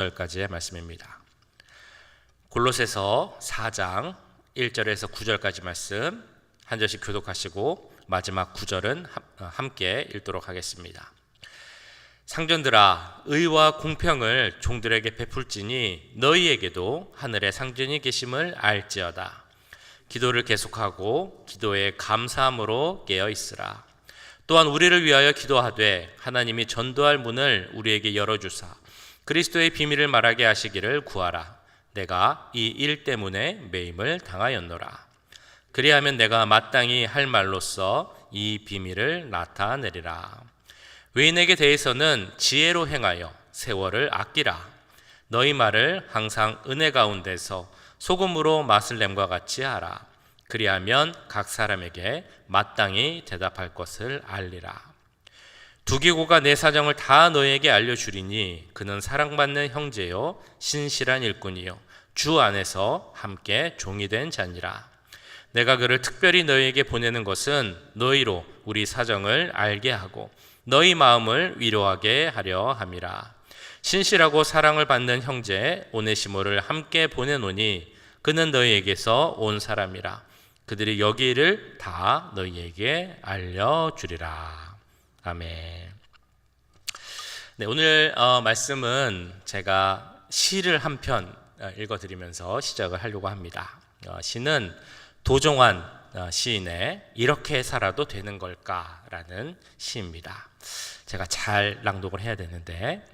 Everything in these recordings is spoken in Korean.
9절까지의 말씀입니다. 골로새서 4장 1절에서 9절까지 말씀 한 절씩 교독하시고 마지막 9절은 함께 읽도록 하겠습니다. 상전들아, 의와 공평을 종들에게 베풀지니 너희에게도 하늘에 상전이 계심을 알지어다. 기도를 계속하고 기도에 감사함으로 깨어 있으라. 또한 우리를 위하여 기도하되 하나님이 전도할 문을 우리에게 열어주사 그리스도의 비밀을 말하게 하시기를 구하라. 내가 이 일 때문에 매임을 당하였노라. 그리하면 내가 마땅히 할 말로써 이 비밀을 나타내리라. 외인에게 대해서는 지혜로 행하여 세월을 아끼라. 너희 말을 항상 은혜 가운데서 소금으로 맛을 냄과 같이 하라. 그리하면 각 사람에게 마땅히 대답할 것을 알리라. 두기고가 내 사정을 다 너희에게 알려주리니 그는 사랑받는 형제요 신실한 일꾼이요 주 안에서 함께 종이 된 자니라. 내가 그를 특별히 너희에게 보내는 것은 너희로 우리 사정을 알게 하고 너희 마음을 위로하게 하려 함이라. 신실하고 사랑을 받는 형제 오네시모를 함께 보내노니 그는 너희에게서 온 사람이라. 그들이 여기를 다 너희에게 알려주리라. 아멘. 네, 오늘 말씀은 제가 시를 한 편 읽어드리면서 시작을 하려고 합니다. 시는 도종환 시인의 이렇게 살아도 되는 걸까라는 시입니다. 제가 잘 낭독을 해야 되는데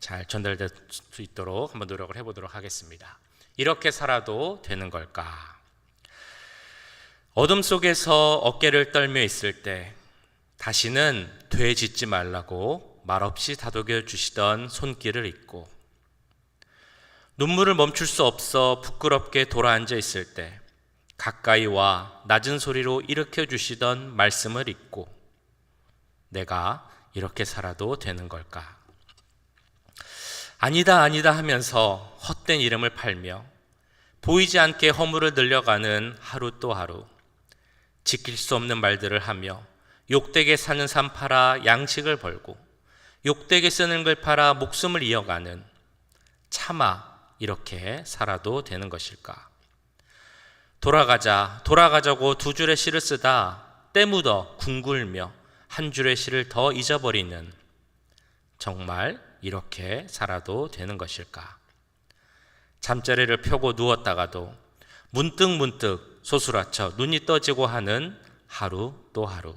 잘 전달될 수 있도록 한번 노력을 해보도록 하겠습니다. 이렇게 살아도 되는 걸까? 어둠 속에서 어깨를 떨며 있을 때 다시는 되짓지 말라고 말없이 다독여 주시던 손길을 잊고 눈물을 멈출 수 없어 부끄럽게 돌아앉아 있을 때 가까이 와 낮은 소리로 일으켜 주시던 말씀을 잊고 내가 이렇게 살아도 되는 걸까? 아니다 아니다 하면서 헛된 이름을 팔며 보이지 않게 허물을 늘려가는 하루 또 하루, 지킬 수 없는 말들을 하며 욕되게 사는 삶 팔아 양식을 벌고 욕되게 쓰는 걸 팔아 목숨을 이어가는 차마 이렇게 살아도 되는 것일까? 돌아가자고 두 줄의 시를 쓰다 때 묻어 궁굴며 한 줄의 시를 더 잊어버리는 정말 이렇게 살아도 되는 것일까? 잠자리를 펴고 누웠다가도 문득 소스라쳐 눈이 떠지고 하는 하루 또 하루,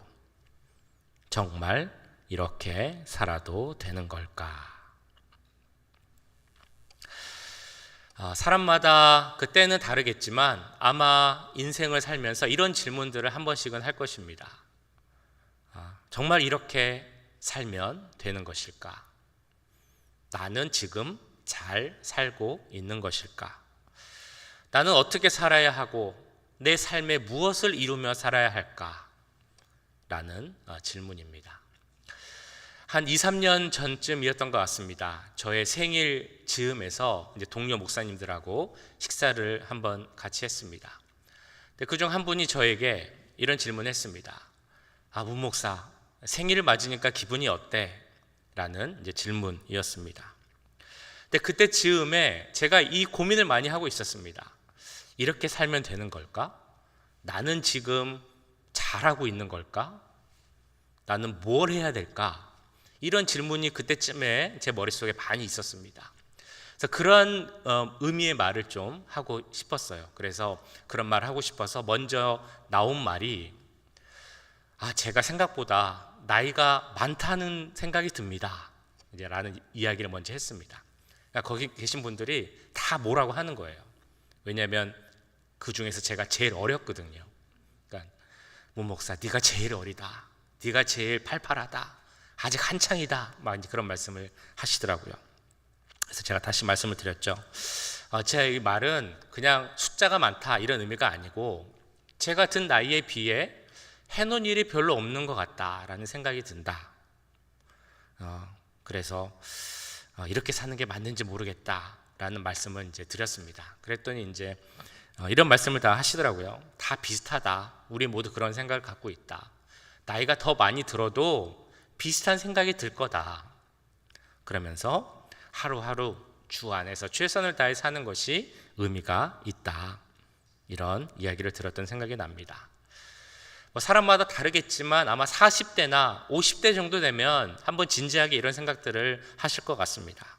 정말 이렇게 살아도 되는 걸까? 사람마다 그때는 다르겠지만 아마 인생을 살면서 이런 질문들을 한 번씩은 할 것입니다. 정말 이렇게 살면 되는 것일까? 나는 지금 잘 살고 있는 것일까? 나는 어떻게 살아야 하고 내 삶에 무엇을 이루며 살아야 할까? 라는 질문입니다. 한 2, 3년 전쯤이었던 것 같습니다. 저의 생일 즈음에서 이제 동료 목사님들하고 식사를 한번 같이 했습니다. 그중 한 분이 저에게 이런 질문을 했습니다. 문 목사, 생일을 맞으니까 기분이 어때? 라는 이제 질문이었습니다. 근데 그때 즈음에 제가 이 고민을 많이 하고 있었습니다. 이렇게 살면 되는 걸까? 나는 지금 잘하고 있는 걸까? 나는 뭘 해야 될까? 이런 질문이 그때쯤에 제 머릿속에 많이 있었습니다. 그래서 그런 의미의 말을 좀 하고 싶었어요. 그래서 그런 말을 하고 싶어서 먼저 나온 말이 제가 생각보다 나이가 많다는 생각이 듭니다. 이제 라는 이야기를 먼저 했습니다. 그러니까 거기 계신 분들이 다 뭐라고 하는 거예요. 왜냐하면 그 중에서 제가 제일 어렸거든요. 그러니까 문 목사, 네가 제일 어리다. 네가 제일 팔팔하다. 아직 한창이다. 막 이제 그런 말씀을 하시더라고요. 그래서 제가 다시 말씀을 드렸죠. 제 이 말은 그냥 숫자가 많다 이런 의미가 아니고 제 같은 나이에 비해 해놓은 일이 별로 없는 것 같다라는 생각이 든다. 그래서 이렇게 사는 게 맞는지 모르겠다라는 말씀을 이제 드렸습니다. 그랬더니 이제 이런 말씀을 다 하시더라고요. 다 비슷하다. 우리 모두 그런 생각을 갖고 있다. 나이가 더 많이 들어도 비슷한 생각이 들 거다. 그러면서 하루하루 주 안에서 최선을 다해 사는 것이 의미가 있다. 이런 이야기를 들었던 생각이 납니다. 사람마다 다르겠지만 아마 40대나 50대 정도 되면 한번 진지하게 이런 생각들을 하실 것 같습니다.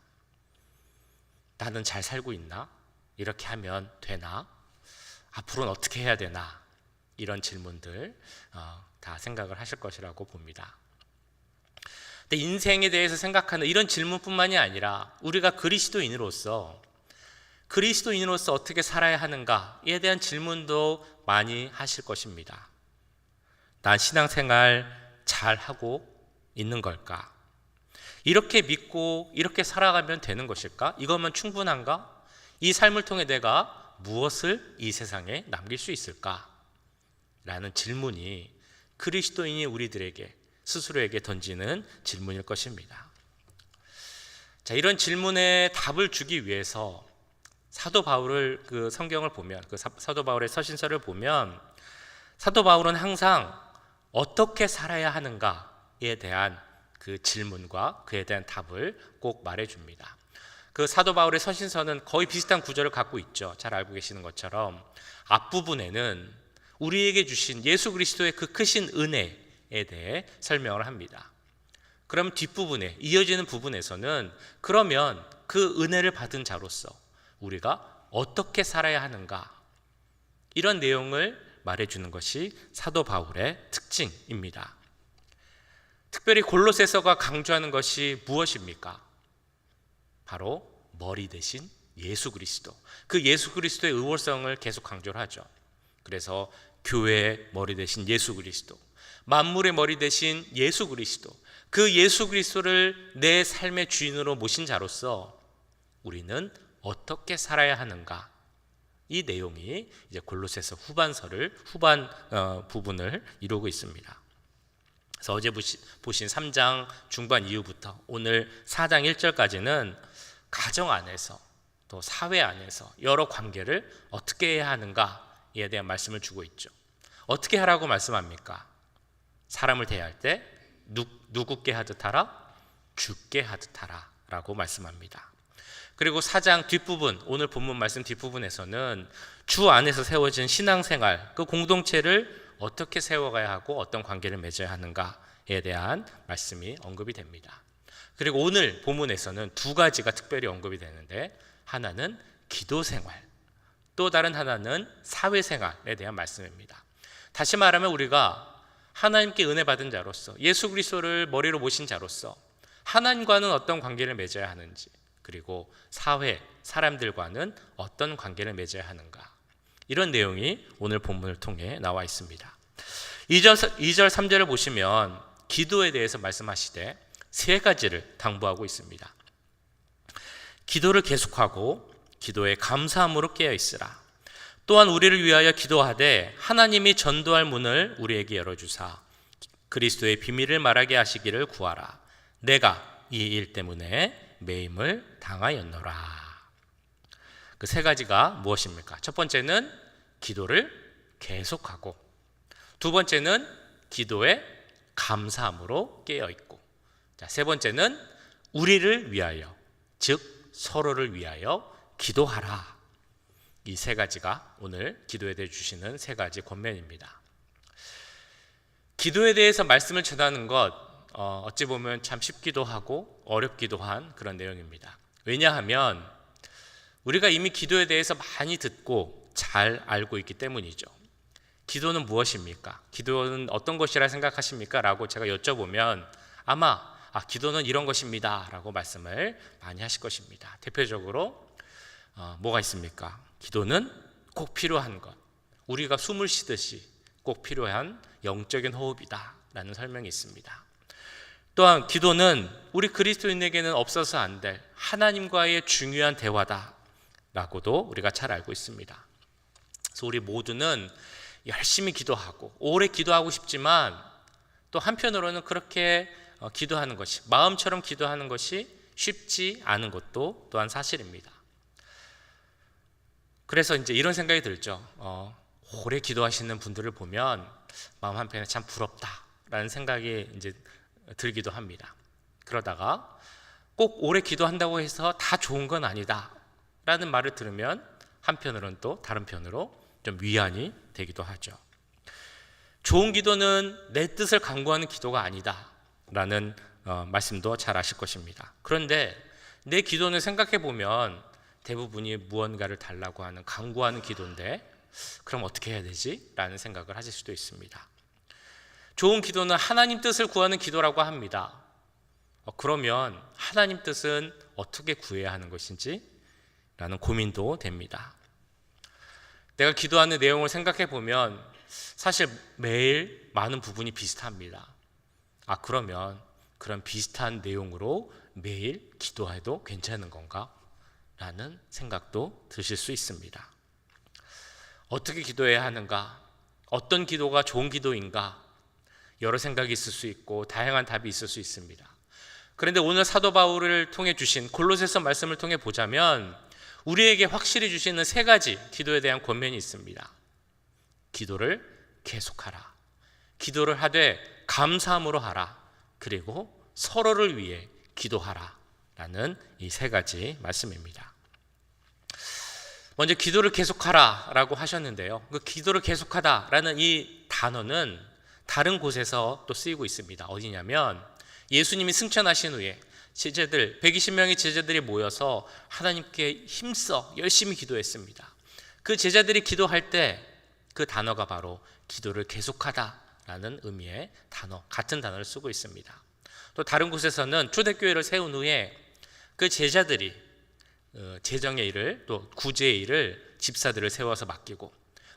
나는 잘 살고 있나? 이렇게 하면 되나? 앞으로는 어떻게 해야 되나? 이런 질문들 다 생각을 하실 것이라고 봅니다. 근데 인생에 대해서 생각하는 이런 질문뿐만이 아니라 우리가 그리스도인으로서 어떻게 살아야 하는가에 대한 질문도 많이 하실 것입니다. 난 신앙생활 잘 하고 있는 걸까? 이렇게 믿고 이렇게 살아가면 되는 것일까? 이것만 충분한가? 이 삶을 통해 내가 무엇을 이 세상에 남길 수 있을까? 라는 질문이 그리스도인이 우리들에게 스스로에게 던지는 질문일 것입니다. 자, 이런 질문에 답을 주기 위해서 사도 바울을 성경을 보면 사도 바울의 서신서를 보면 사도 바울은 항상 어떻게 살아야 하는가에 대한 그 질문과 그에 대한 답을 꼭 말해줍니다. 그 사도 바울의 서신서는 거의 비슷한 구조를 갖고 있죠. 잘 알고 계시는 것처럼 앞부분에는 우리에게 주신 예수 그리스도의 그 크신 은혜에 대해 설명을 합니다. 그럼 뒷부분에 이어지는 부분에서는 그러면 그 은혜를 받은 자로서 우리가 어떻게 살아야 하는가, 이런 내용을 말해주는 것이 사도 바울의 특징입니다. 특별히 골로새서가 강조하는 것이 무엇입니까? 바로 머리 대신 예수 그리스도, 그 예수 그리스도의 의월성을 계속 강조를 하죠. 그래서 교회의 머리 대신 예수 그리스도, 만물의 머리 대신 예수 그리스도, 그 예수 그리스도를 내 삶의 주인으로 모신 자로서 우리는 어떻게 살아야 하는가, 이 내용이 이제 골로새서 후반 부분을 이루고 있습니다. 그래서 어제 보신 3장 중반 이후부터 오늘 4장 1절까지는 가정 안에서 또 사회 안에서 여러 관계를 어떻게 해야 하는가에 대한 말씀을 주고 있죠. 어떻게 하라고 말씀합니까? 사람을 대할 때 누구께 하듯 하라? 주께 하듯 하라 라고 말씀합니다. 그리고 4장 뒷부분, 오늘 본문 말씀 뒷부분에서는 주 안에서 세워진 신앙생활, 그 공동체를 어떻게 세워가야 하고 어떤 관계를 맺어야 하는가에 대한 말씀이 언급이 됩니다. 그리고 오늘 본문에서는 두 가지가 특별히 언급이 되는데, 하나는 기도생활, 또 다른 하나는 사회생활에 대한 말씀입니다. 다시 말하면 우리가 하나님께 은혜 받은 자로서, 예수 그리스도를 머리로 모신 자로서 하나님과는 어떤 관계를 맺어야 하는지, 그리고 사회, 사람들과는 어떤 관계를 맺어야 하는가, 이런 내용이 오늘 본문을 통해 나와 있습니다. 2절 3절을 보시면 기도에 대해서 말씀하시되 세 가지를 당부하고 있습니다. 기도를 계속하고 기도에 감사함으로 깨어 있으라. 또한 우리를 위하여 기도하되 하나님이 전도할 문을 우리에게 열어주사 그리스도의 비밀을 말하게 하시기를 구하라. 내가 이 일 때문에 매임을 당하였노라. 그 세 가지가 무엇입니까? 첫 번째는 기도를 계속하고, 두 번째는 기도에 감사함으로 깨어있고, 세 번째는 우리를 위하여, 즉 서로를 위하여 기도하라. 이 세 가지가 오늘 기도에 대해 주시는 세 가지 권면입니다. 기도에 대해서 말씀을 전하는 것, 어찌 보면 참 쉽기도 하고 어렵기도 한 그런 내용입니다. 왜냐하면 우리가 이미 기도에 대해서 많이 듣고 잘 알고 있기 때문이죠. 기도는 무엇입니까? 기도는 어떤 것이라 생각하십니까? 라고 제가 여쭤보면 아마 기도는 이런 것입니다 라고 말씀을 많이 하실 것입니다. 대표적으로 뭐가 있습니까? 기도는 꼭 필요한 것, 우리가 숨을 쉬듯이 꼭 필요한 영적인 호흡이다 라는 설명이 있습니다. 또한 기도는 우리 그리스도인에게는 없어서 안 될 하나님과의 중요한 대화다 라고도 우리가 잘 알고 있습니다. 그래서 우리 모두는 열심히 기도하고 오래 기도하고 싶지만 또 한편으로는 그렇게 기도하는 것이, 마음처럼 기도하는 것이 쉽지 않은 것도 또한 사실입니다. 그래서 이제 이런 생각이 들죠. 오래 기도하시는 분들을 보면 마음 한편에 참 부럽다라는 생각이 이제 들기도 합니다. 그러다가 꼭 오래 기도한다고 해서 다 좋은 건 아니다 라는 말을 들으면 한편으로는 또 다른 편으로 좀 위안이 되기도 하죠. 좋은 기도는 내 뜻을 강구하는 기도가 아니다 라는 말씀도 잘 아실 것입니다. 그런데 내 기도는 생각해 보면 대부분이 무언가를 달라고 하는 강구하는 기도인데 그럼 어떻게 해야 되지? 라는 생각을 하실 수도 있습니다. 좋은 기도는 하나님 뜻을 구하는 기도라고 합니다. 그러면 하나님 뜻은 어떻게 구해야 하는 것인지 라는 고민도 됩니다. 내가 기도하는 내용을 생각해 보면 사실 매일 많은 부분이 비슷합니다. 그러면 그런 비슷한 내용으로 매일 기도해도 괜찮은 건가? 라는 생각도 드실 수 있습니다. 어떻게 기도해야 하는가? 어떤 기도가 좋은 기도인가? 여러 생각이 있을 수 있고 다양한 답이 있을 수 있습니다. 그런데 오늘 사도 바울을 통해 주신 골로새서 말씀을 통해 보자면 우리에게 확실히 주시는 세 가지 기도에 대한 권면이 있습니다. 기도를 계속하라. 기도를 하되 감사함으로 하라. 그리고 서로를 위해 기도하라. 라는 이 세 가지 말씀입니다. 먼저 기도를 계속하라 라고 하셨는데요. 그 기도를 계속하다 라는 이 단어는 다른 곳에서 또 쓰이고 있습니다. 어디냐면 예수님이 승천하신 후에 제자들 120명의 제자들이 모여서 하나님께 힘써 열심히 기도했습니다. 그 제자들이 기도할 때 그 단어가 바로 기도를 계속하다라는 의미의 단어, 같은 단어를 쓰고 있습니다. 또 다른 곳에서는 초대교회를 세운 후에 그 제자들이 재정의 일을 또 구제의 일을 집사들을 세워서 맡기고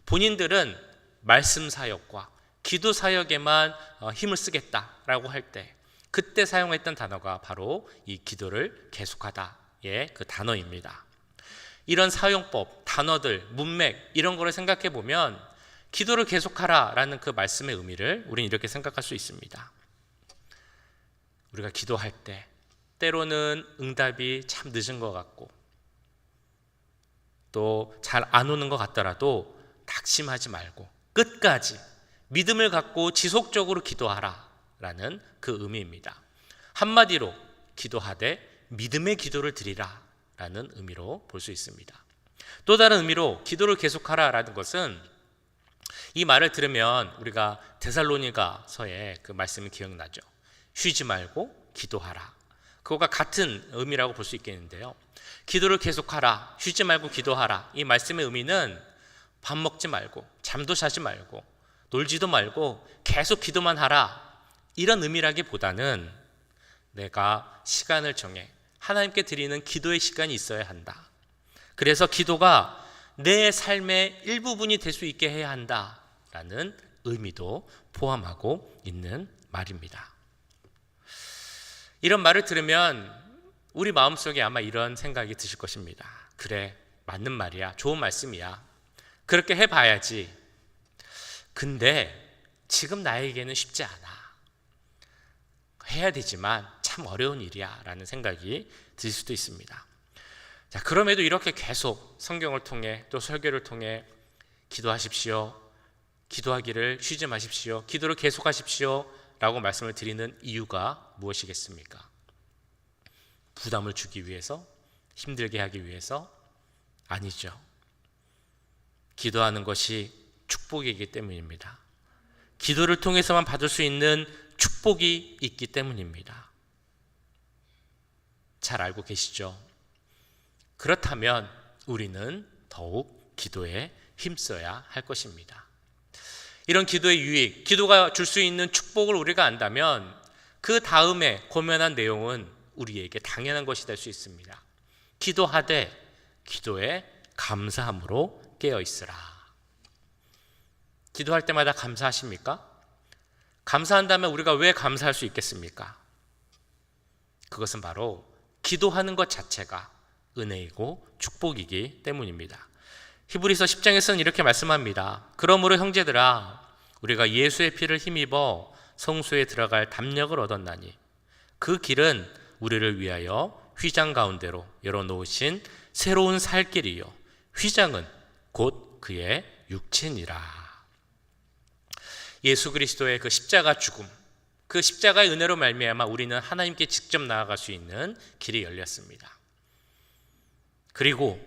본인들은 말씀 사역과 기도 사역에만 힘을 쓰겠다라고 할 때 그때 사용했던 단어가 바로 이 기도를 계속하다의 그 단어입니다. 이런 사용법, 단어들, 문맥 이런 거를 생각해 보면 기도를 계속하라라는 그 말씀의 의미를 우리는 이렇게 생각할 수 있습니다. 우리가 기도할 때 때로는 응답이 참 늦은 것 같고 또 잘 안 오는 것 같더라도 낙심하지 말고 끝까지 믿음을 갖고 지속적으로 기도하라라는 그 의미입니다. 한마디로 기도하되 믿음의 기도를 드리라 라는 의미로 볼 수 있습니다. 또 다른 의미로 기도를 계속하라라는 것은 이 말을 들으면 우리가 데살로니가서의 그 말씀이 기억나죠. 쉬지 말고 기도하라. 그거가 같은 의미라고 볼 수 있겠는데요. 기도를 계속하라, 쉬지 말고 기도하라. 이 말씀의 의미는 밥 먹지 말고 잠도 자지 말고 놀지도 말고 계속 기도만 하라 이런 의미라기보다는 내가 시간을 정해 하나님께 드리는 기도의 시간이 있어야 한다. 그래서 기도가 내 삶의 일부분이 될 수 있게 해야 한다라는 의미도 포함하고 있는 말입니다. 이런 말을 들으면 우리 마음속에 아마 이런 생각이 드실 것입니다. 그래, 맞는 말이야. 좋은 말씀이야. 그렇게 해봐야지. 근데 지금 나에게는 쉽지 않아. 해야 되지만 참 어려운 일이야 라는 생각이 들 수도 있습니다. 자, 그럼에도 이렇게 계속 성경을 통해 또 설교를 통해 기도하십시오. 기도하기를 쉬지 마십시오. 기도를 계속하십시오. 라고 말씀을 드리는 이유가 무엇이겠습니까? 부담을 주기 위해서? 힘들게 하기 위해서? 아니죠. 기도하는 것이 축복이기 때문입니다. 기도를 통해서만 받을 수 있는 축복이 있기 때문입니다. 잘 알고 계시죠? 그렇다면 우리는 더욱 기도에 힘써야 할 것입니다. 이런 기도의 유익, 기도가 줄 수 있는 축복을 우리가 안다면 그 다음에 고면한 내용은 우리에게 당연한 것이 될 수 있습니다. 기도하되 기도에 감사함으로 깨어 있으라. 기도할 때마다 감사하십니까? 감사한다면 우리가 왜 감사할 수 있겠습니까? 그것은 바로 기도하는 것 자체가 은혜이고 축복이기 때문입니다. 히브리서 10장에서는 이렇게 말씀합니다. 그러므로 형제들아 우리가 예수의 피를 힘입어 성소에 들어갈 담력을 얻었나니 그 길은 우리를 위하여 휘장 가운데로 열어놓으신 새로운 살 길이요 휘장은 곧 그의 육체니라. 예수 그리스도의 그 십자가 죽음, 그 십자가의 은혜로 말미암아 우리는 하나님께 직접 나아갈 수 있는 길이 열렸습니다. 그리고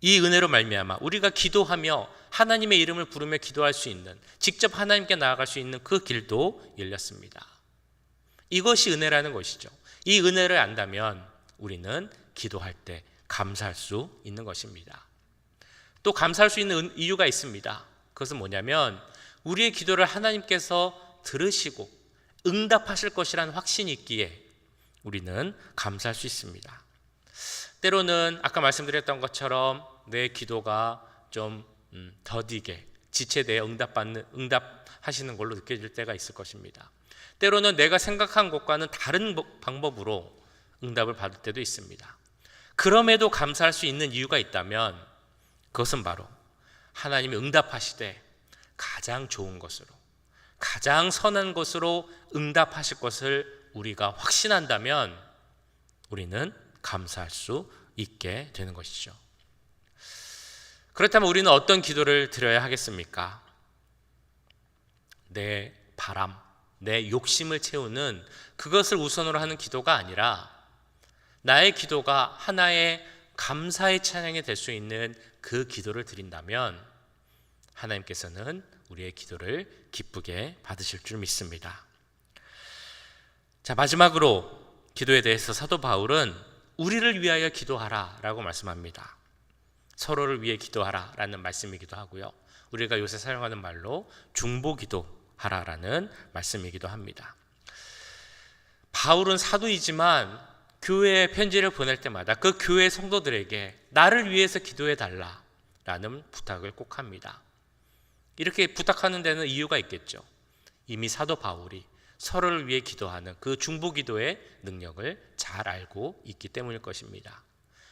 이 은혜로 말미암아 우리가 기도하며 하나님의 이름을 부르며 기도할 수 있는, 직접 하나님께 나아갈 수 있는 그 길도 열렸습니다. 이것이 은혜라는 것이죠. 이 은혜를 안다면 우리는 기도할 때 감사할 수 있는 것입니다. 또 감사할 수 있는 이유가 있습니다. 그것은 뭐냐면 우리의 기도를 하나님께서 들으시고 응답하실 것이라는 확신이 있기에 우리는 감사할 수 있습니다. 때로는 아까 말씀드렸던 것처럼 내 기도가 좀 더디게 지체되어 응답하시는 걸로 느껴질 때가 있을 것입니다. 때로는 내가 생각한 것과는 다른 방법으로 응답을 받을 때도 있습니다. 그럼에도 감사할 수 있는 이유가 있다면 그것은 바로 하나님이 응답하시되 가장 좋은 것으로, 가장 선한 것으로 응답하실 것을 우리가 확신한다면 우리는 감사할 수 있게 되는 것이죠. 그렇다면 우리는 어떤 기도를 드려야 하겠습니까? 내 바람, 내 욕심을 채우는 그것을 우선으로 하는 기도가 아니라 나의 기도가 하나의 감사의 찬양이 될 수 있는 그 기도를 드린다면 하나님께서는 우리의 기도를 기쁘게 받으실 줄 믿습니다. 자, 마지막으로 기도에 대해서 사도 바울은 우리를 위하여 기도하라 라고 말씀합니다. 서로를 위해 기도하라 라는 말씀이기도 하고요, 우리가 요새 사용하는 말로 중보기도하라 라는 말씀이기도 합니다. 바울은 사도이지만 교회에 편지를 보낼 때마다 그 교회 성도들에게 나를 위해서 기도해 달라 라는 부탁을 꼭 합니다. 이렇게 부탁하는 데는 이유가 있겠죠. 이미 사도 바울이 서로를 위해 기도하는 그 중보기도의 능력을 잘 알고 있기 때문일 것입니다.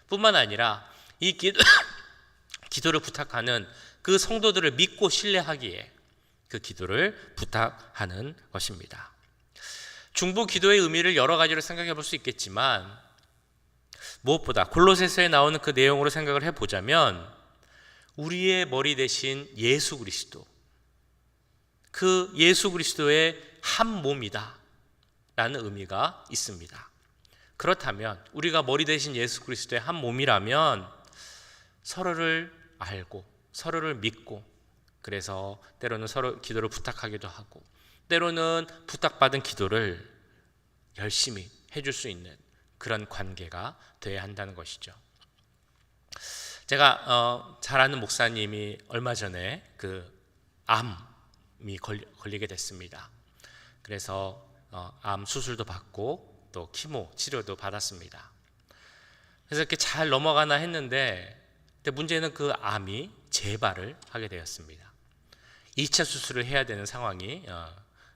뿐만 아니라 이 기도를 부탁하는 그 성도들을 믿고 신뢰하기에 그 기도를 부탁하는 것입니다. 중보 기도의 의미를 여러 가지로 생각해 볼 수 있겠지만 무엇보다 골로새서에 나오는 그 내용으로 생각을 해보자면 우리의 머리 대신 예수 그리스도, 그 예수 그리스도의 한 몸이다 라는 의미가 있습니다. 그렇다면 우리가 머리 대신 예수 그리스도의 한 몸이라면 서로를 알고 서로를 믿고, 그래서 때로는 서로 기도를 부탁하기도 하고 때로는 부탁받은 기도를 열심히 해줄 수 있는 그런 관계가 되어야 한다는 것이죠. 제가 잘 아는 목사님이 얼마 전에 그 암이 걸리게 됐습니다. 그래서 암 수술도 받고 또 키모 치료도 받았습니다. 그래서 이렇게 잘 넘어가나 했는데 문제는 그 암이 재발을 하게 되었습니다. 2차 수술을 해야 되는 상황이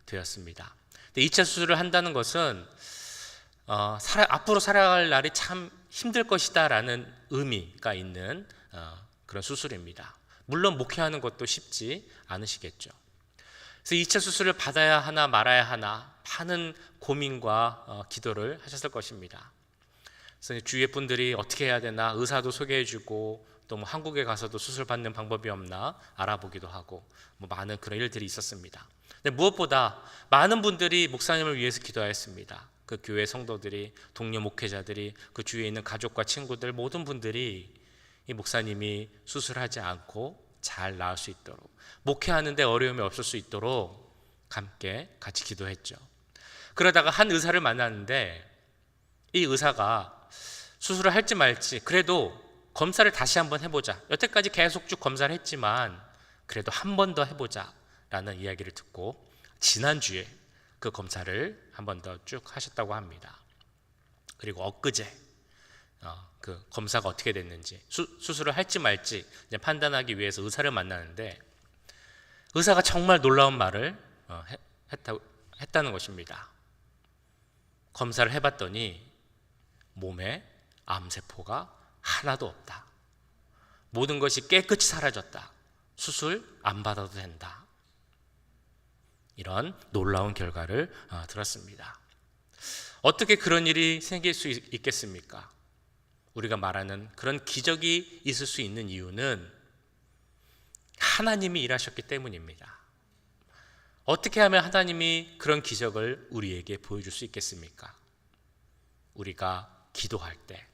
되었습니다. 2차 수술을 한다는 것은 앞으로 살아갈 날이 참 힘들 것이다 라는 의미가 있는 그런 수술입니다. 물론 목회하는 것도 쉽지 않으시겠죠. 그래서 2차 수술을 받아야 하나 말아야 하나 많은 고민과 기도를 하셨을 것입니다. 그래서 주위의 분들이 어떻게 해야 되나 의사도 소개해주고 또 뭐 한국에 가서도 수술 받는 방법이 없나 알아보기도 하고 뭐 많은 그런 일들이 있었습니다. 근데 무엇보다 많은 분들이 목사님을 위해서 기도하였습니다. 그 교회 성도들이, 동료 목회자들이, 그 주위에 있는 가족과 친구들 모든 분들이 이 목사님이 수술하지 않고 잘 나을 수 있도록, 목회하는데 어려움이 없을 수 있도록 함께 같이 기도했죠. 그러다가 한 의사를 만났는데 이 의사가 수술을 할지 말지 그래도 검사를 다시 한번 해보자, 여태까지 계속 쭉 검사를 했지만 그래도 한 번 더 해보자 라는 이야기를 듣고 지난주에 그 검사를 한 번 더 쭉 하셨다고 합니다. 그리고 엊그제 그 검사가 어떻게 됐는지, 수술을 할지 말지 이제 판단하기 위해서 의사를 만나는데 의사가 정말 놀라운 말을 했다는 것입니다. 검사를 해봤더니 몸에 암세포가 하나도 없다. 모든 것이 깨끗이 사라졌다. 수술 안 받아도 된다. 이런 놀라운 결과를 들었습니다. 어떻게 그런 일이 생길 수 있겠습니까? 우리가 말하는 그런 기적이 있을 수 있는 이유는 하나님이 일하셨기 때문입니다. 어떻게 하면 하나님이 그런 기적을 우리에게 보여줄 수 있겠습니까? 우리가 기도할 때,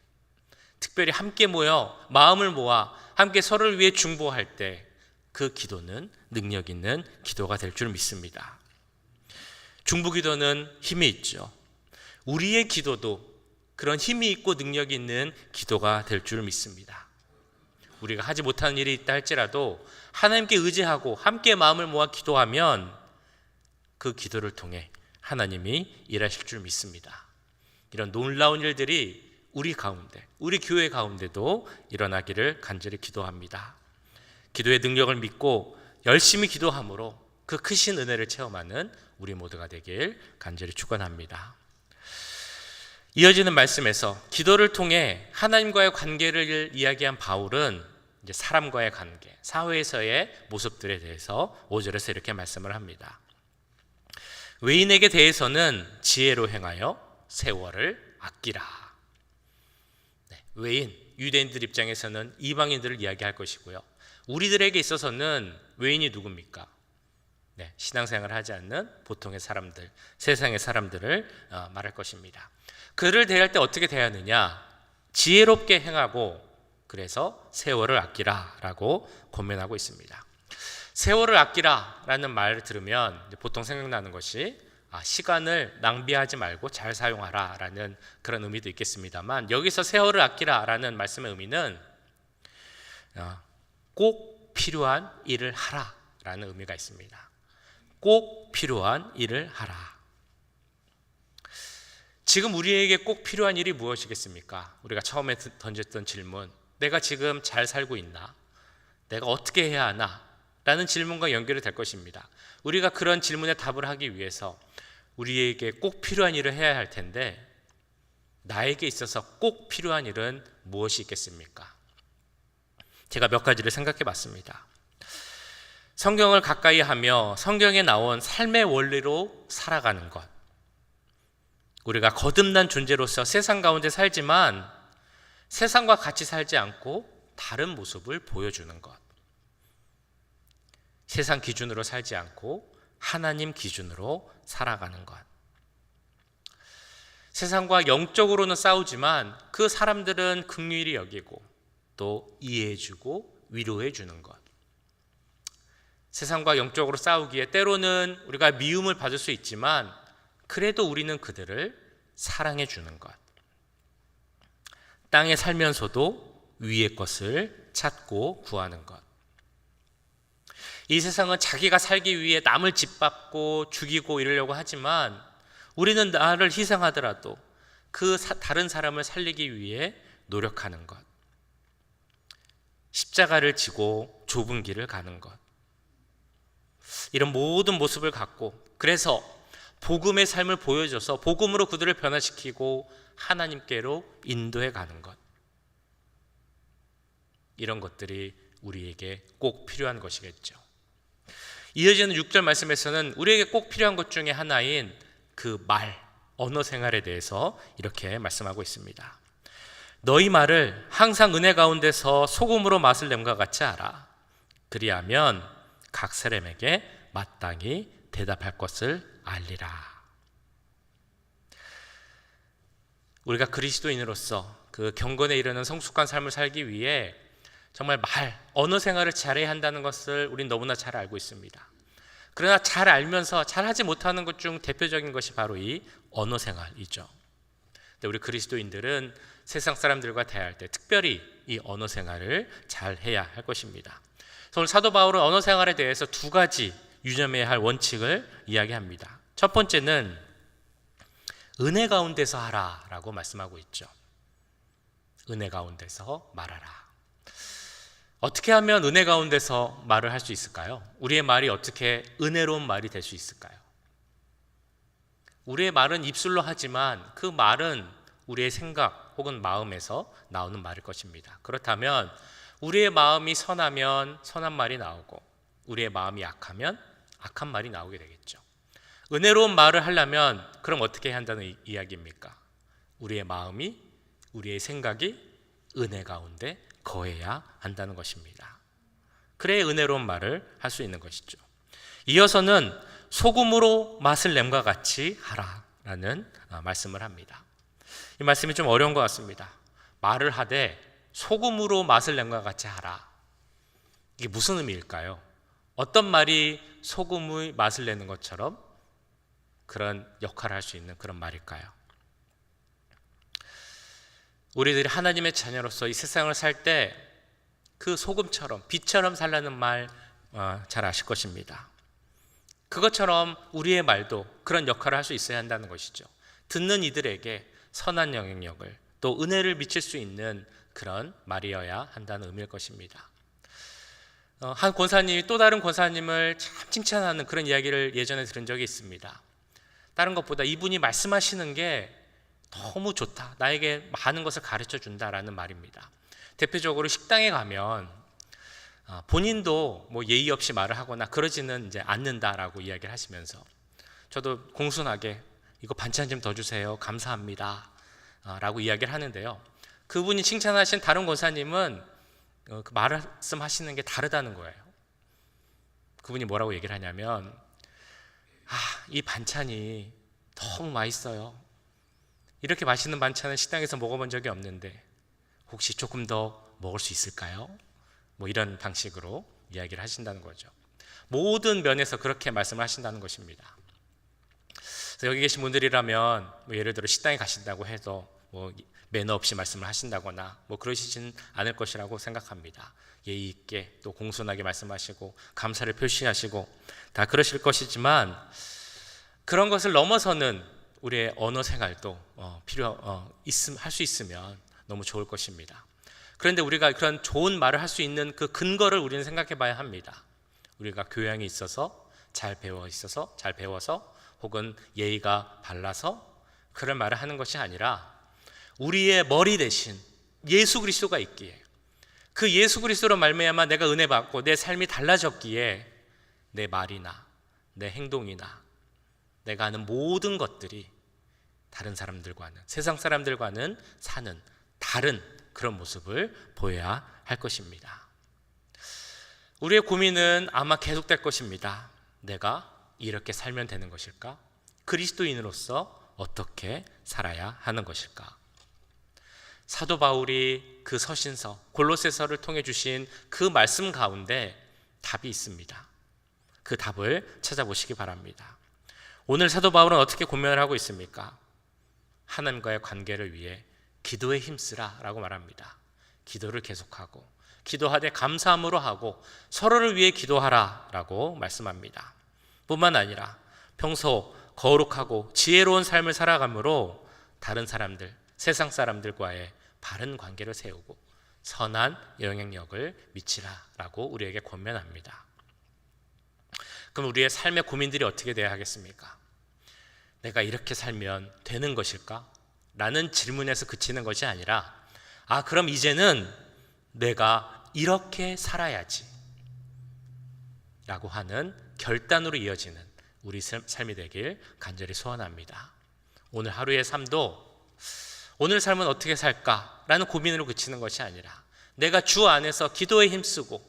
특별히 함께 모여 마음을 모아 함께 서로를 위해 중보할 때 그 기도는 능력 있는 기도가 될 줄 믿습니다. 중보기도는 힘이 있죠. 우리의 기도도 그런 힘이 있고 능력이 있는 기도가 될 줄 믿습니다. 우리가 하지 못하는 일이 있다 할지라도 하나님께 의지하고 함께 마음을 모아 기도하면 그 기도를 통해 하나님이 일하실 줄 믿습니다. 이런 놀라운 일들이 우리 가운데, 우리 교회 가운데도 일어나기를 간절히 기도합니다. 기도의 능력을 믿고 열심히 기도함으로 그 크신 은혜를 체험하는 우리 모두가 되길 간절히 축원합니다. 이어지는 말씀에서 기도를 통해 하나님과의 관계를 이야기한 바울은 이제 사람과의 관계, 사회에서의 모습들에 대해서 5절에서 이렇게 말씀을 합니다. 외인에게 대해서는 지혜로 행하여 세월을 아끼라. 외인, 유대인들 입장에서는 이방인들을 이야기할 것이고요. 우리들에게 있어서는 외인이 누굽니까? 신앙생활을 하지 않는 보통의 사람들, 세상의 사람들을 말할 것입니다. 그를 대할 때 어떻게 대해야 하느냐? 지혜롭게 행하고 그래서 세월을 아끼라 라고 권면하고 있습니다. 세월을 아끼라 라는 말을 들으면 보통 생각나는 것이 시간을 낭비하지 말고 잘 사용하라 라는 그런 의미도 있겠습니다만, 여기서 세월을 아끼라 라는 말씀의 의미는 꼭 필요한 일을 하라 라는 의미가 있습니다. 꼭 필요한 일을 하라. 지금 우리에게 꼭 필요한 일이 무엇이겠습니까? 우리가 처음에 던졌던 질문, 내가 지금 잘 살고 있나? 내가 어떻게 해야 하나? 라는 질문과 연결이 될 것입니다. 우리가 그런 질문에 답을 하기 위해서 우리에게 꼭 필요한 일을 해야 할 텐데, 나에게 있어서 꼭 필요한 일은 무엇이 있겠습니까? 제가 몇 가지를 생각해 봤습니다. 성경을 가까이 하며 성경에 나온 삶의 원리로 살아가는 것. 우리가 거듭난 존재로서 세상 가운데 살지만 세상과 같이 살지 않고 다른 모습을 보여주는 것. 세상 기준으로 살지 않고 하나님 기준으로 살아가는 것. 세상과 영적으로는 싸우지만 그 사람들은 긍휼히 여기고 또 이해해주고 위로해주는 것. 세상과 영적으로 싸우기에 때로는 우리가 미움을 받을 수 있지만 그래도 우리는 그들을 사랑해주는 것. 땅에 살면서도 위의 것을 찾고 구하는 것. 이 세상은 자기가 살기 위해 남을 짓밟고 죽이고 이러려고 하지만 우리는 나를 희생하더라도 그 다른 사람을 살리기 위해 노력하는 것. 십자가를 지고 좁은 길을 가는 것. 이런 모든 모습을 갖고, 그래서 복음의 삶을 보여줘서 복음으로 그들을 변화시키고 하나님께로 인도해 가는 것. 이런 것들이 우리에게 꼭 필요한 것이겠죠. 이어지는 6절 말씀에서는 우리에게 꼭 필요한 것 중에 하나인 그 말, 언어 생활에 대해서 이렇게 말씀하고 있습니다. 너희 말을 항상 은혜 가운데서 소금으로 맛을 냄과 같이 하라. 그리하면 각 사람에게 마땅히 대답할 것을 알리라. 우리가 그리스도인으로서 그 경건에 이르는 성숙한 삶을 살기 위해 정말 언어 생활을 잘해야 한다는 것을 우린 너무나 잘 알고 있습니다. 그러나 잘 알면서 잘하지 못하는 것 중 대표적인 것이 바로 이 언어 생활이죠. 근데 우리 그리스도인들은 세상 사람들과 대할 때 특별히 이 언어 생활을 잘 해야 할 것입니다. 그래서 오늘 사도 바울은 언어 생활에 대해서 두 가지 유념해야 할 원칙을 이야기합니다. 첫 번째는 은혜 가운데서 하라라고 말씀하고 있죠. 은혜 가운데서 말하라. 어떻게 하면 은혜 가운데서 말을 할 수 있을까요? 우리의 말이 어떻게 은혜로운 말이 될 수 있을까요? 우리의 말은 입술로 하지만 그 말은 우리의 생각 혹은 마음에서 나오는 말일 것입니다. 그렇다면 우리의 마음이 선하면 선한 말이 나오고 우리의 마음이 악하면 악한 말이 나오게 되겠죠. 은혜로운 말을 하려면 그럼 어떻게 해야 한다는 이야기입니까? 우리의 마음이, 우리의 생각이 은혜 가운데 거해야 한다는 것입니다. 그래야 은혜로운 말을 할 수 있는 것이죠. 이어서는 소금으로 맛을 냄과 같이 하라라는 말씀을 합니다. 이 말씀이 좀 어려운 것 같습니다. 말을 하되 소금으로 맛을 냄과 같이 하라. 이게 무슨 의미일까요? 어떤 말이 소금의 맛을 내는 것처럼 그런 역할을 할 수 있는 그런 말일까요? 우리들이 하나님의 자녀로서 이 세상을 살 때 그 소금처럼 빛처럼 살라는 말 잘 아실 것입니다. 그것처럼 우리의 말도 그런 역할을 할 수 있어야 한다는 것이죠. 듣는 이들에게 선한 영향력을 또 은혜를 미칠 수 있는 그런 말이어야 한다는 의미일 것입니다. 한 권사님이 또 다른 권사님을 참 칭찬하는 그런 이야기를 예전에 들은 적이 있습니다. 다른 것보다 이분이 말씀하시는 게 너무 좋다, 나에게 많은 것을 가르쳐 준다라는 말입니다. 대표적으로 식당에 가면 본인도 뭐 예의 없이 말을 하거나 그러지는 이제 않는다라고 이야기를 하시면서 저도 공손하게 이거 반찬 좀 더 주세요, 감사합니다 라고 이야기를 하는데요, 그분이 칭찬하신 다른 권사님은 그 말씀하시는 게 다르다는 거예요. 그분이 뭐라고 얘기를 하냐면 이 반찬이 너무 맛있어요. 이렇게 맛있는 반찬은 식당에서 먹어본 적이 없는데 혹시 조금 더 먹을 수 있을까요? 뭐 이런 방식으로 이야기를 하신다는 거죠. 모든 면에서 그렇게 말씀을 하신다는 것입니다. 그래서 여기 계신 분들이라면 뭐 예를 들어 식당에 가신다고 해도 뭐 매너 없이 말씀을 하신다거나 뭐 그러시진 않을 것이라고 생각합니다. 예의 있게 또 공손하게 말씀하시고 감사를 표시하시고 다 그러실 것이지만 그런 것을 넘어서는 우리의 언어 생활도 할 수 있으면 너무 좋을 것입니다. 그런데 우리가 그런 좋은 말을 할 수 있는 그 근거를 우리는 생각해 봐야 합니다. 우리가 교양이 있어서 잘 배워서 혹은 예의가 발라서 그런 말을 하는 것이 아니라 우리의 머리 대신 예수 그리스도가 있기에 그 예수 그리스도로 말미암아 내가 은혜 받고 내 삶이 달라졌기에 내 말이나 내 행동이나 내가 하는 모든 것들이 다른 사람들과는, 세상 사람들과는 사는 다른 그런 모습을 보여야 할 것입니다. 우리의 고민은 아마 계속될 것입니다. 내가 이렇게 살면 되는 것일까? 그리스도인으로서 어떻게 살아야 하는 것일까? 사도 바울이 그 서신서 골로새서를 통해 주신 그 말씀 가운데 답이 있습니다. 그 답을 찾아보시기 바랍니다. 오늘 사도 바울은 어떻게 고민을 하고 있습니까? 하나님과의 관계를 위해 기도에 힘쓰라 라고 말합니다. 기도를 계속하고 기도하되 감사함으로 하고 서로를 위해 기도하라 라고 말씀합니다. 뿐만 아니라 평소 거룩하고 지혜로운 삶을 살아감으로 다른 사람들, 세상 사람들과의 바른 관계를 세우고 선한 영향력을 미치라 라고 우리에게 권면합니다. 그럼 우리의 삶의 고민들이 어떻게 돼야 하겠습니까? 내가 이렇게 살면 되는 것일까? 라는 질문에서 그치는 것이 아니라 그럼 이제는 내가 이렇게 살아야지 라고 하는 결단으로 이어지는 우리 삶이 되길 간절히 소원합니다. 오늘 하루의 삶도 오늘 삶은 어떻게 살까? 라는 고민으로 그치는 것이 아니라 내가 주 안에서 기도에 힘쓰고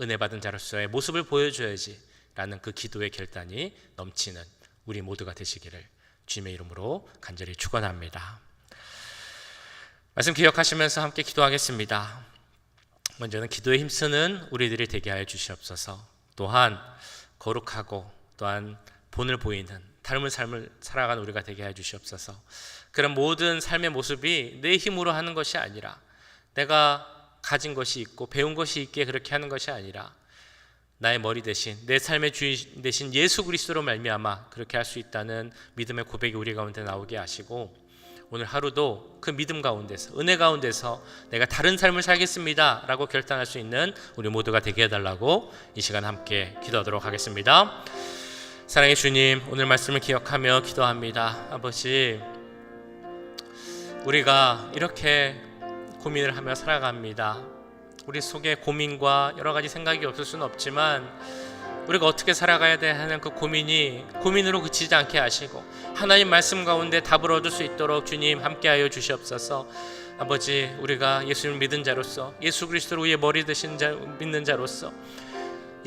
은혜 받은 자로서의 모습을 보여줘야지 라는 그 기도의 결단이 넘치는 우리 모두가 되시기를 주님의 이름으로 간절히 축원합니다. 말씀 기억하시면서 함께 기도하겠습니다. 먼저는 기도에 힘쓰는 우리들이 되게 하여 주시옵소서. 또한 거룩하고 또한 본을 보이는 닮은 삶을 살아가는 우리가 되게 하여 주시옵소서. 그런 모든 삶의 모습이 내 힘으로 하는 것이 아니라 내가 가진 것이 있고 배운 것이 있기에 그렇게 하는 것이 아니라 나의 머리 대신 내 삶의 주인 대신 예수 그리스도로 말미암아 그렇게 할 수 있다는 믿음의 고백이 우리 가운데 나오게 하시고 오늘 하루도 그 믿음 가운데서 은혜 가운데서 내가 다른 삶을 살겠습니다 라고 결단할 수 있는 우리 모두가 되게 해달라고 이 시간 함께 기도하도록 하겠습니다. 사랑의 주님, 오늘 말씀을 기억하며 기도합니다. 아버지, 우리가 이렇게 고민을 하며 살아갑니다. 우리 속에 고민과 여러 가지 생각이 없을 수는 없지만 우리가 어떻게 살아가야 돼 하는 그 고민이 고민으로 그치지 않게 하시고 하나님 말씀 가운데 답을 얻을 수 있도록 주님 함께하여 주시옵소서. 아버지, 우리가 예수님을 믿은 자로서 예수 그리스도를 위해 머리 드신 자 믿는 자로서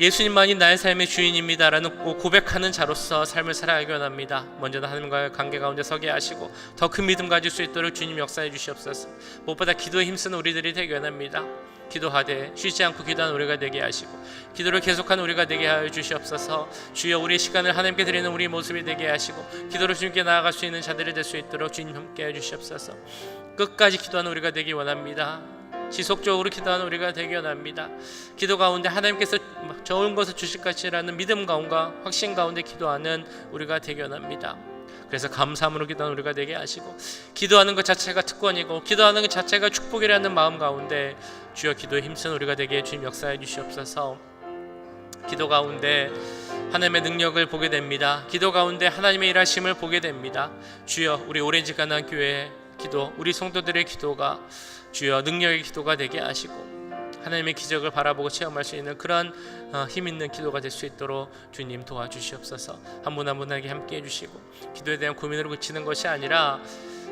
예수님만이 나의 삶의 주인입니다라는 고백하는 자로서 삶을 살아가기 원합니다. 먼저는 하나님과의 관계 가운데 서게 하시고 더 큰 믿음 가질 수 있도록 주님 역사해 주시옵소서. 무엇보다 기도에 힘쓰는 우리들이 되기 원합니다. 기도하되 쉬지 않고 기도하는 우리가 되게 하시고 기도를 계속하는 우리가 되게 하여 주시옵소서. 주여, 우리의 시간을 하나님께 드리는 우리 모습이 되게 하시고 기도로 주님께 나아갈 수 있는 자들이 될 수 있도록 주님 함께 해 주시옵소서. 끝까지 기도하는 우리가 되기 원합니다. 지속적으로 기도하는 우리가 되기 원합니다. 기도 가운데 하나님께서 좋은 것을 주실 것이라는 믿음 가운데 확신 가운데 기도하는 우리가 되기 원합니다. 그래서 감사함으로 기도하는 우리가 되게 하시고 기도하는 것 자체가 특권이고 기도하는 것 자체가 축복이라는 마음 가운데 주여 기도에 힘쓰는 우리가 되게 주님 역사해 주시옵소서. 기도 가운데 하나님의 능력을 보게 됩니다. 기도 가운데 하나님의 일하심을 보게 됩니다. 주여, 우리 오렌지 가난 교회의 기도, 우리 성도들의 기도가 주여 능력의 기도가 되게 하시고 하나님의 기적을 바라보고 체험할 수 있는 그런 힘 있는 기도가 될 수 있도록 주님 도와주시옵소서. 한 분 한 분에게 함께 해주시고 기도에 대한 고민으로 그치는 것이 아니라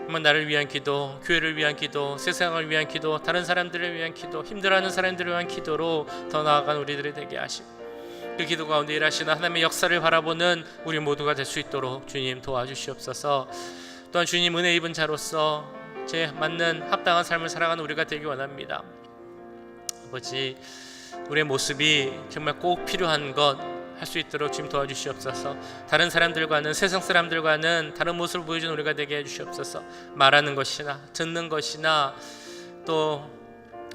나를 위한 기도, 교회를 위한 기도, 세상을 위한 기도, 다른 사람들을 위한 기도, 힘들어하는 사람들을 위한 기도로 더 나아간 우리들이 되게 하시고 그 기도 가운데 일하시는 하나님의 역사를 바라보는 우리 모두가 될 수 있도록 주님 도와주시옵소서. 또한 주님 은혜 입은 자로서 제 맞는 합당한 삶을 살아가는 우리가 되기 원합니다. 아버지, 우리의 모습이 정말 꼭 필요한 것 할 수 있도록 주님 도와주시옵소서. 다른 사람들과는, 세상 사람들과는 다른 모습을 보여주는 우리가 되게 해주시옵소서. 말하는 것이나 듣는 것이나 또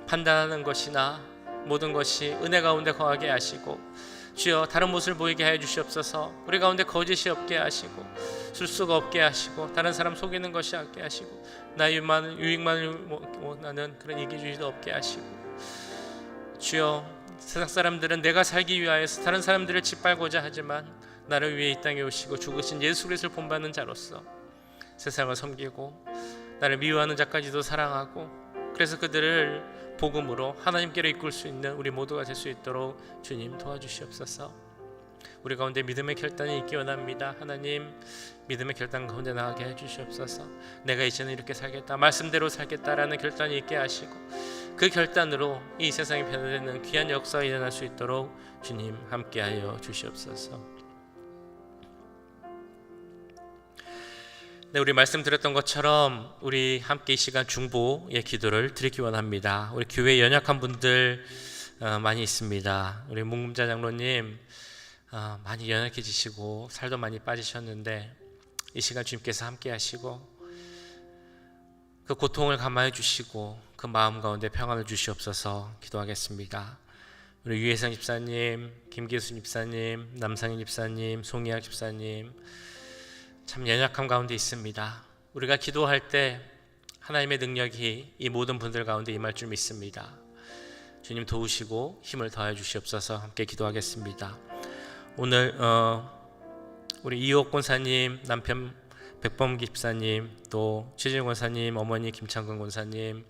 판단하는 것이나 모든 것이 은혜 가운데 거하게 하시고 주여 다른 모습을 보이게 해 주시옵소서. 우리 가운데 거짓이 없게 하시고 술수가 없게 하시고 다른 사람 속이는 것이 없게 하시고 나의 유익만을 원하는 그런 이기주의도 없게 하시고 주여, 세상 사람들은 내가 살기 위하여서 다른 사람들을 짓밟고자 하지만 나를 위해 이 땅에 오시고 죽으신 예수 그리스도를 본받는 자로서 세상을 섬기고 나를 미워하는 자까지도 사랑하고 그래서 그들을 복음으로 하나님께로 이끌 수 있는 우리 모두가 될 수 있도록 주님 도와주시옵소서. 우리 가운데 믿음의 결단이 있기 원합니다. 하나님, 믿음의 결단 가운데 나가게 해주시옵소서. 내가 이제는 이렇게 살겠다, 말씀대로 살겠다라는 결단이 있게 하시고 그 결단으로 이 세상이 변화되는 귀한 역사가 일어날 수 있도록 주님 함께하여 주시옵소서. 네, 우리 말씀드렸던 것처럼 우리 함께 이 시간 중보의 기도를 드리기 원합니다. 우리 교회 연약한 분들 많이 있습니다. 우리 묵문자 장로님 많이 연약해지시고 살도 많이 빠지셨는데 이 시간 주님께서 함께 하시고 그 고통을 감화해 주시고 그 마음 가운데 평안을 주시옵소서 기도하겠습니다. 우리 유혜성 집사님, 김기수 집사님, 남상인 집사님, 송희학 집사님 참 연약함 가운데 있습니다. 우리가 기도할 때 하나님의 능력이 이 모든 분들 가운데 임할 줄 믿습니다. 주님 도우시고 힘을 더해 주시옵소서. 함께 기도하겠습니다. 오늘 우리 이옥 권사님, 남편 백범기 집사님, 또 최진 권사님, 어머니 김창근 권사님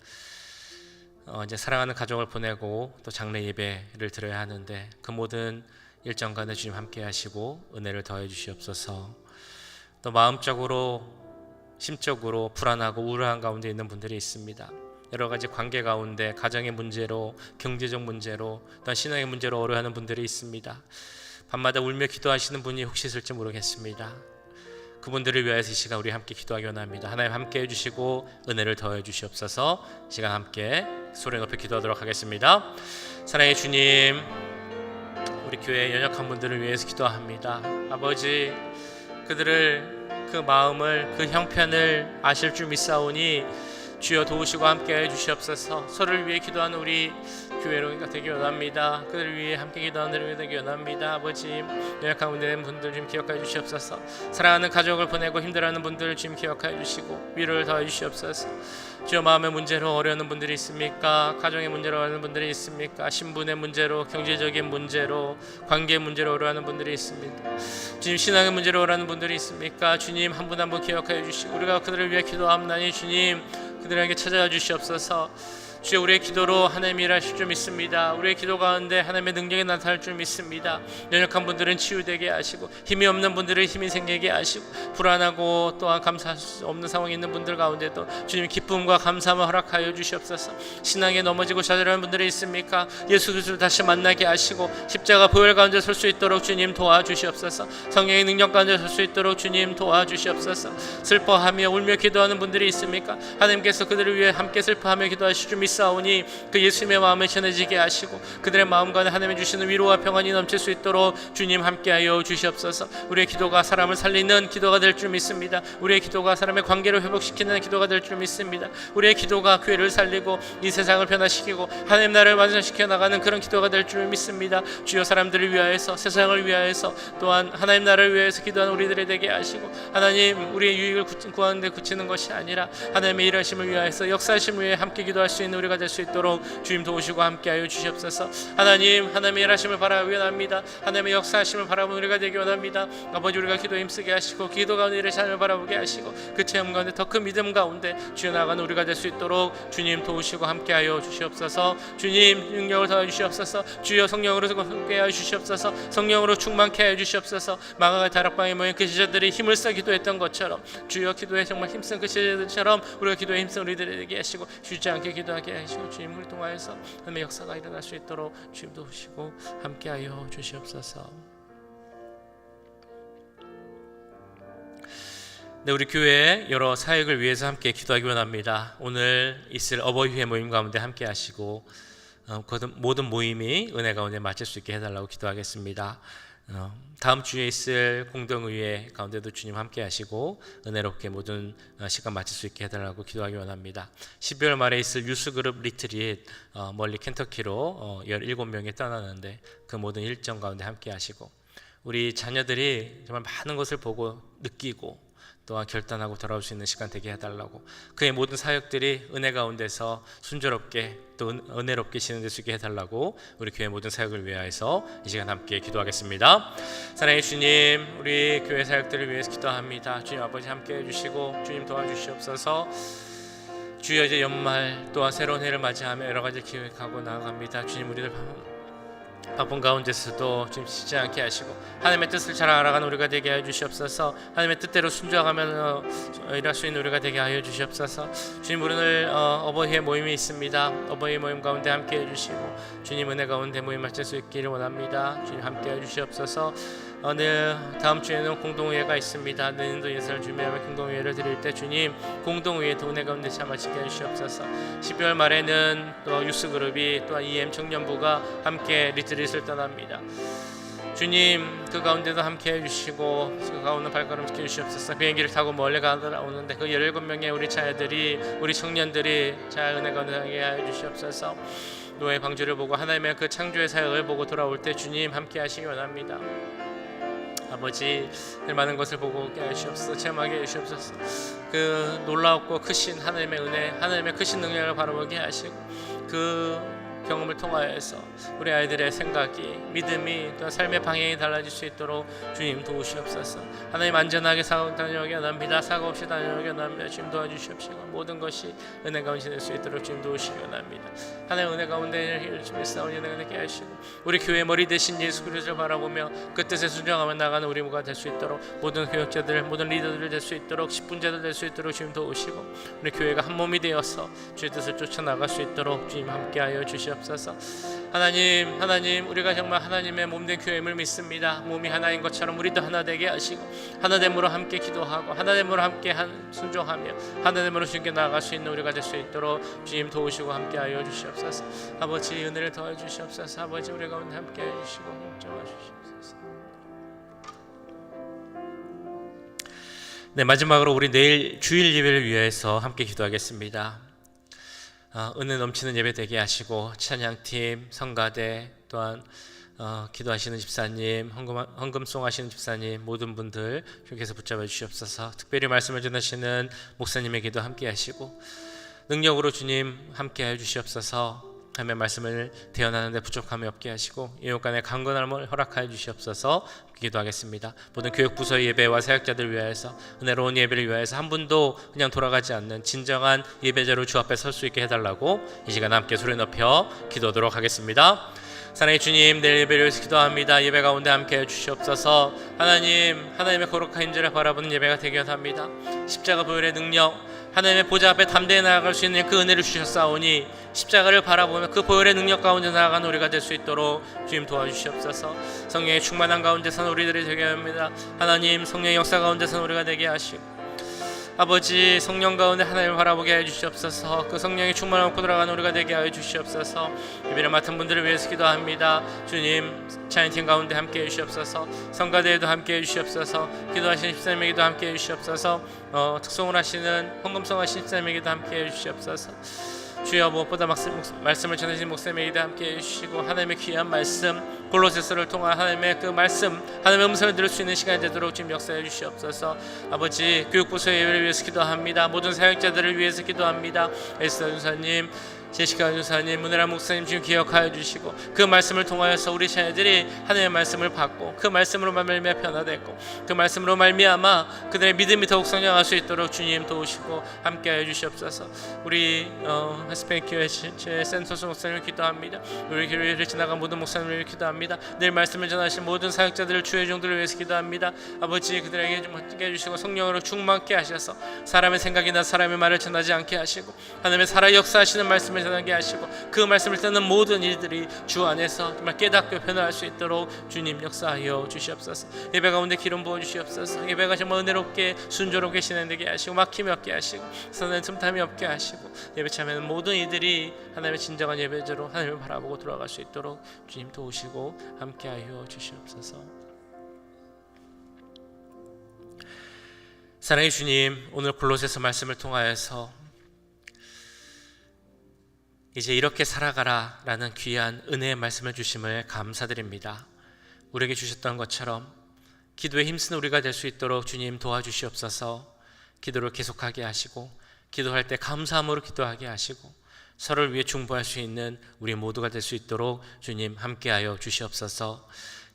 이제 사랑하는 가족을 보내고 또 장례 예배를 드려야 하는데 그 모든 일정 간에 주님 함께 하시고 은혜를 더해 주시옵소서. 또 마음적으로 심적으로 불안하고 우울한 가운데 있는 분들이 있습니다. 여러 가지 관계 가운데 가정의 문제로, 경제적 문제로, 또 신앙의 문제로 어려워하는 분들이 있습니다. 밤마다 울며 기도하시는 분이 혹시 있을지 모르겠습니다. 그분들을 위하여서 이 시간 우리 함께 기도하기 원합니다. 하나님 함께 해주시고 은혜를 더해 주시옵소서. 시간 함께 소리 높여 기도하도록 하겠습니다. 사랑의 주님, 우리 교회 연약한 분들을 위해서 기도합니다. 아버지, 그들을 그 마음을 그 형편을 아실 줄 믿사오니 주여 도우시고 함께 해주시옵소서. 서로를 위해 기도하는 우리 교회로가 되기 원합니다. 그들을 위해 함께 기도하는 우리가 되기 원합니다. 아버지, 연약한 분들 좀 기억해 주시옵소서. 사랑하는 가족을 보내고 힘들어하는 분들 좀 기억해 주시고 위로를 더해 주시옵소서. 주여, 마음의 문제로 어려워하는 분들이 있습니까? 가정의 문제로 어려워하는 분들이 있습니까? 신분의 문제로, 경제적인 문제로, 관계 문제로 어려워하는 분들이 있습니다. 주님, 신앙의 문제로 어려워하는 분들이 있습니까? 주님, 한 분 한 분 기억해 주시고 우리가 그들을 위해 기도함나니 주님 그들에게 찾아와 주시옵소서. 주여, 우리의 기도로 하나님이 일하실 줄 믿습니다. 우리의 기도 가운데 하나님의 능력이 나타날 줄 믿습니다. 연약한 분들은 치유되게 하시고, 힘이 없는 분들은 힘이 생기게 하시고, 불안하고 또한 감사할 수 없는 상황에 있는 분들 가운데도 주님 기쁨과 감사함을 허락하여 주시옵소서. 신앙에 넘어지고 좌절하는 분들이 있습니까? 예수 그리스도를 다시 만나게 하시고 십자가 보혈 가운데 설 수 있도록 주님 도와주시옵소서. 성령의 능력 가운데 설 수 있도록 주님 도와주시옵소서. 슬퍼하며 울며 기도하는 분들이 있습니까? 하나님께서 그들을 위해 함께 슬퍼하며 기도하실 줄 믿사오니 그 예수님의 마음을 전해지게 하시고 그들의 마음 가운데 하나님이 주시는 위로와 평안이 넘칠 수 있도록 주님 함께하여 주시옵소서. 우리의 기도가 사람을 살리는 기도가 될 줄 믿습니다. 우리의 기도가 사람의 관계를 회복시키는 기도가 될 줄 믿습니다. 우리의 기도가 교회를 살리고 이 세상을 변화시키고 하나님 나라를 완성시켜 나가는 그런 기도가 될 줄 믿습니다. 주여, 사람들을 위하여서, 세상을 위하여서, 또한 하나님 나라를 위하여서 기도하는 우리들이 되게 하시고, 하나님 우리의 유익을 구하는 데 그치는 것이 아니라 하나님의 일하심을 위하여서, 역사하심을 위해 함께 기도할 수 있는 우리가 될 수 있도록 주님 도우시고 함께하여 주시옵소서. 하나님의 일하심을 바라보기 원합니다. 하나님의 역사하심을 바라보는 우리가 되기 원합니다. 아버지, 우리가 기도에 힘쓰게 하시고 기도 가운데 일하심을 바라보게 하시고 그 체험 가운데 더 큰 믿음 가운데 주여 나가는 우리가 될 수 있도록 주님 도우시고 함께하여 주시옵소서. 주님 능력을 더해 주시옵소서. 주여, 성령으로 함께하여 주시옵소서. 성령으로 충만케 하여 주시옵소서. 마가가 다락방에 모인 그 제자들이 힘을 써 기도했던 것처럼 주여, 기도에 정말 힘쓴 그 제자들처럼 우리가 기도에 힘쓴 우리들이 되게 하시고 쉬지 않게 기도하게 하시고 주님을 통하여서 하나님의 역사가 일어날 수 있도록 주님 도우시고 함께하여 주시옵소서. 네, 우리 교회 여러 사역을 위해서 함께 기도하기 원합니다. 오늘 있을 어버이회 모임 가운데 함께 하시고 모든 모임이 은혜 가운데 마칠 수 있게 해달라고 기도하겠습니다. 다음 주에 있을 공동의회 가운데도 주님 함께 하시고 은혜롭게 모든 시간 마칠 수 있게 해달라고 기도하기 원합니다. 12월 말에 있을 유스그룹 리트릿, 멀리 켄터키로 17명이 떠나는데 그 모든 일정 가운데 함께 하시고, 우리 자녀들이 정말 많은 것을 보고 느끼고 또한 결단하고 돌아올 수 있는 시간 되게 해달라고, 그의 모든 사역들이 은혜 가운데서 순조롭게 또 은혜롭게 진행될 수 있게 해달라고 우리 교회 모든 사역을 위하여서 이 시간 함께 기도하겠습니다. 사랑의 주님, 우리 교회 사역들을 위해서 기도합니다. 주님 아버지 함께 해주시고 주님 도와주시옵소서. 주여, 이제 연말 또한 새로운 해를 맞이하며 여러 가지 기획하고 나아갑니다. 주님, 우리들 바쁜 가운데서도 주님 쉬지 않게 하시고 하나님의 뜻을 잘 알아가는 우리가 되게 하여 주시옵소서. 하나님의 뜻대로 순종하며 일할 수 있는 우리가 되게 하여 주시옵소서. 주님, 오늘 어버이회 모임이 있습니다. 어버이 모임 가운데 함께 해주시고 주님 은혜 가운데 모임 마칠 수 있기를 원합니다. 주님 함께 해주시옵소서. 다음 주에는 공동의회가 있습니다. 내년도 예산을 준비하며 공동의회를 드릴 때 주님 공동의회 은혜 가운데 잘 마치게 해주시옵소서. 12월 말에는 또 유스그룹이 또한 EM 청년부가 함께 리트릿을 떠납니다. 주님 그 가운데도 함께 해주시고 그 가운데 발걸음 지켜주시옵소서. 비행기를 타고 멀리 가오는데 그 17명의 우리 자녀들이, 우리 청년들이 잘 은혜 가운데 하여 주시옵소서. 노예 방주를 보고 하나님의 그 창조의 사역을 보고 돌아올 때 주님 함께 하시기 원합니다. 아버지, 많은 것을 보고 오게 하시옵소서. 체험하게 해주시옵소서. 그 놀라웠고 크신 하나님의 은혜, 하나님의 크신 능력을 바라보게 하시고 그 경험을 통하여서 우리 아이들의 생각이, 믿음이, 또 삶의 방향이 달라질 수 있도록 주님 도우시옵소서. 하나님 안전하게 사고 다녀오게 원합니다. 사고 없이 다녀오게 원합니다. 주님 도와주시옵시고 모든 것이 은혜 가운데 될 수 있도록 주님 도우시기 원합니다. 하나님 은혜 가운데 열심히 싸우니 은혜가 되게 하시고 우리 교회 머리 대신 예수 그리스도를 바라보며 그 뜻에 순종하며 나가는 우리 모두가 될 수 있도록, 모든 교역자들, 모든 리더들이 될 수 있도록, 직분자들 될 수 있도록 주님 도우시고 우리 교회가 한 몸이 되어서 주의 뜻을 쫓아나갈 수 있도록 주님 함께하여 주시옵소서. 하나님, 우리가 정말 하나님의 몸된 교회임을 믿습니다. 몸이 하나인 것처럼 우리도 하나 되게 하시고 하나됨으로 함께 기도하고 하나됨으로 함께 순종하며 하나됨으로 주님께 나아갈 수 있는 우리가 될 수 있도록 주님 도우시고 함께하여 주시옵소서. 아버지 은혜를 더해 주시옵소서. 아버지 우리 가운데 함께해 주시고 힘줘해 주시옵소서. 네, 마지막으로 우리 내일 주일 예배를 위해서 함께 기도하겠습니다. 은혜 넘치는 예배 되게 하시고 찬양팀, 성가대, 또한 기도하시는 집사님, 헌금송 하시는 집사님, 모든 분들 주께서 붙잡아 주시옵소서. 특별히 말씀을 전하시는 목사님에게도 함께 하시고 능력으로 주님 함께 해 주시옵소서. 하나님의 말씀을 대언하는데 부족함이 없게 하시고 예욕간의 강건함을 허락하여 주시옵소서. 기도하겠습니다. 모든 교육부서 예배와 사역자들 위하여서, 은혜로운 예배를 위하여서 한 분도 그냥 돌아가지 않는 진정한 예배자로 주 앞에 설 수 있게 해달라고 이 시간 함께 소리 높여 기도하도록 하겠습니다. 사랑의 주님, 내일 예배를 위해서 기도합니다. 예배 가운데 함께 해주시옵소서. 하나님의 거룩한 임재를 바라보는 예배가 되게 합니다. 십자가 보혈의 능력, 하나님의 보좌 앞에 담대히 나아갈 수 있는 그 은혜를 주셨사오니 십자가를 바라보며 그 보혈의 능력 가운데 나아가는 우리가 될 수 있도록 주님 도와주시옵소서. 성령의 충만한 가운데서는 우리들이 되게 합니다. 하나님, 성령의 역사 가운데서는 우리가 되게 하시고, 아버지, 성령 가운데 하나님을 바라보게 하여 주시옵소서. 그 성령의 충만함을 얻고 돌아가는 우리가 되게 하여 주시옵소서. 예배를 맡은 분들을 위해서 기도합니다. 주님, 찬양팀 가운데 함께 해 주시옵소서. 성가대회도 함께 해 주시옵소서. 기도하시는 집사님에게도 함께 해 주시옵소서. 특송을 하시는 헌금성 하시는 집사님에게도 함께 해 주시옵소서. 주여, 무엇보다 말씀을 전하신 목사님에게도 함께 해주시고, 하나님의 귀한 말씀 골로새서를 통한 하나님의 그 말씀, 하나님의 음성을 들을 수 있는 시간이 되도록 지금 역사해 주시옵소서. 아버지, 교육부서 예배를 위해서 기도합니다. 모든 사역자들을 위해서 기도합니다. 에스더 전사님, 제시카 전사님, 문혜라 목사님 지금 기억하여 주시고, 그 말씀을 통하여서 우리 자녀들이 하나님의 말씀을 받고 그 말씀으로 말미암아 변화되고 그 말씀으로 말미암아 그들의 믿음이 더욱 성장할 수 있도록 주님 도우시고 함께하여 주시옵소서. 우리 스페인교회 센터스 목사님을 기도합니다. 우리 교회를 지나간 모든 목사님을 기도합니다. 내일 말씀을 전하신 모든 사역자들을 주의 종들을 위해서 기도합니다. 아버지, 그들에게 좀 함께 해주시고 성령으로 충만케 하셔서 사람의 생각이나 사람의 말을 전하지 않게 하시고 하나님의 살아 역사하시는 말씀을 전하게 하시고 그 말씀을 듣는 모든 이들이 주 안에서 정말 깨닫고 변화할 수 있도록 주님 역사하여 주시옵소서. 예배 가운데 기름 부어 주시옵소서. 예배가 정말 은혜롭게 순조롭게 진행되게 하시고 막힘이 없게 하시고 선한 틈탐이 없게 하시고 예배 참여하는 모든 이들이 하나님의 진정한 예배자로 하나님을 바라보고 돌아갈 수 있도록 주님 도우시고 함께하여 주시옵소서. 사랑의 주님, 오늘 골로새서 말씀을 통하여서 이제 이렇게 살아가라 라는 귀한 은혜의 말씀을 주심을 감사드립니다. 우리에게 주셨던 것처럼 기도에 힘쓰는 우리가 될 수 있도록 주님 도와주시옵소서. 기도를 계속하게 하시고 기도할 때 감사함으로 기도하게 하시고 서로를 위해 중보할 수 있는 우리 모두가 될 수 있도록 주님 함께하여 주시옵소서.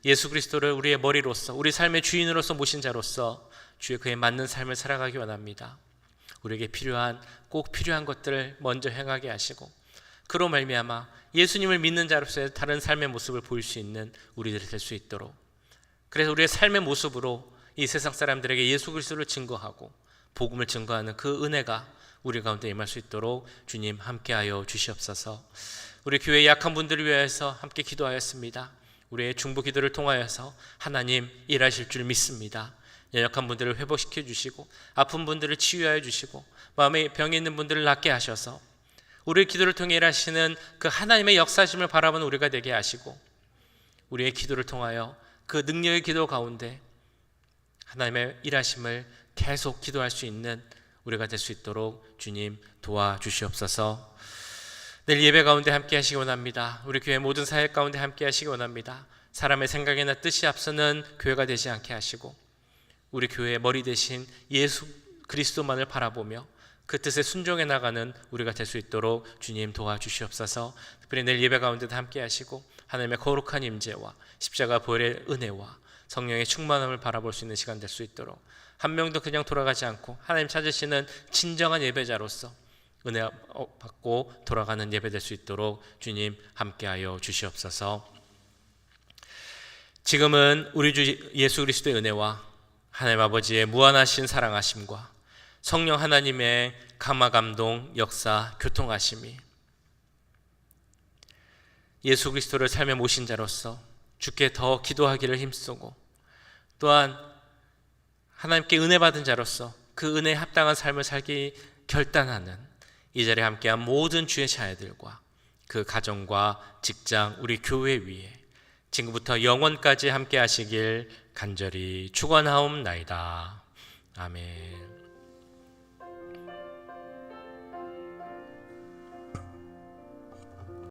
예수 그리스도를 우리의 머리로서, 우리 삶의 주인으로서 모신 자로서 주의 그에 맞는 삶을 살아가기 원합니다. 우리에게 꼭 필요한 것들을 먼저 행하게 하시고 그로 말미암아 예수님을 믿는 자로서의 다른 삶의 모습을 보일 수 있는 우리들이 될 수 있도록, 그래서 우리의 삶의 모습으로 이 세상 사람들에게 예수 그리스도를 증거하고 복음을 증거하는 그 은혜가 우리 가운데 임할 수 있도록 주님 함께하여 주시옵소서. 우리 교회의 약한 분들을 위해서 함께 기도하였습니다. 우리의 중보 기도를 통하여서 하나님 일하실 줄 믿습니다. 연약한 분들을 회복시켜 주시고 아픈 분들을 치유하여 주시고 마음에 병이 있는 분들을 낫게 하셔서 우리의 기도를 통해 일하시는 그 하나님의 역사심을 바라보는 우리가 되게 하시고 우리의 기도를 통하여 그 능력의 기도 가운데 하나님의 일하심을 계속 기도할 수 있는 우리가 될 수 있도록 주님 도와주시옵소서. 내일 예배 가운데 함께 하시기 원합니다. 우리 교회 모든 사역 가운데 함께 하시기 원합니다. 사람의 생각이나 뜻이 앞서는 교회가 되지 않게 하시고 우리 교회의 머리 대신 예수 그리스도만을 바라보며 그 뜻에 순종해 나가는 우리가 될 수 있도록 주님 도와주시옵소서. 특별히 내일 예배 가운데도 함께 하시고 하나님의 거룩한 임재와 십자가 보혈의 은혜와 성령의 충만함을 바라볼 수 있는 시간 될 수 있도록 한 명도 그냥 돌아가지 않고 하나님 찾으시는 진정한 예배자로서 은혜 받고 돌아가는 예배 될 수 있도록 주님 함께하여 주시옵소서. 지금은 우리 주 예수 그리스도의 은혜와 하나님 아버지의 무한하신 사랑하심과 성령 하나님의 감화감동 역사 교통하심이 예수 그리스도를 삶에 모신 자로서 주께 더 기도하기를 힘쓰고 또한 하나님께 은혜 받은 자로서 그 은혜에 합당한 삶을 살기 결단하는 이 자리에 함께한 모든 주의 자녀들과 그 가정과 직장 우리 교회 위에 지금부터 영원까지 함께 하시길 간절히 축원하옵나이다. 아멘.